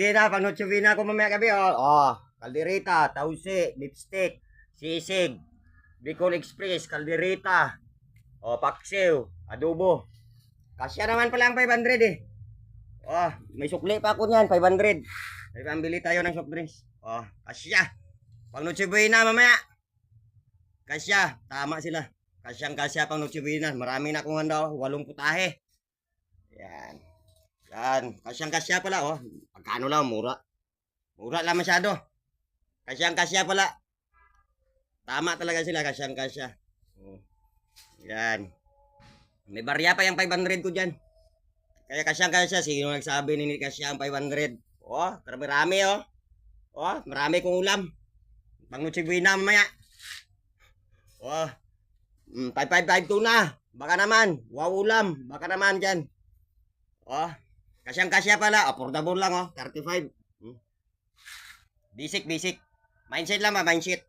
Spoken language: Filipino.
Di na, pang Noche Buena ko mamaya gabi, oh. Oh, kaldereta, tausi, lipstick, sisig, Bicol Express, kaldereta, oh, paksiw, adobo. Kasya naman pala ang 500 eh. Oh, may sukli pa ako niyan, 500. May pambili tayo ng soft drinks. Oh, kasya. Pang Noche Buena mamaya. Kasya, tama sila. Kasyang kasya pang Noche Buena. Marami na akong handa, 8 putahe. Yan. Yan, kasyang kasya pala, oh. Pagkano lang, mura. Mura lang masyado. Kasyang kasya pala. Tama talaga sila, kasyang kasya. Oh. Yan. May barya pa yung 500 ko dyan. Kaya kasyang kasya, sino nagsabi ni kasya ang 500? Oh, marami oh. Oh, marami kong ulam. Pang Noche Buena mamaya. Oh, 555 na. Baka naman, wow ulam. Baka naman dyan. Oh, kasyang-kasya pala. Affordable lang, oh. 35. Basic. Mindset lang ba? Mindset.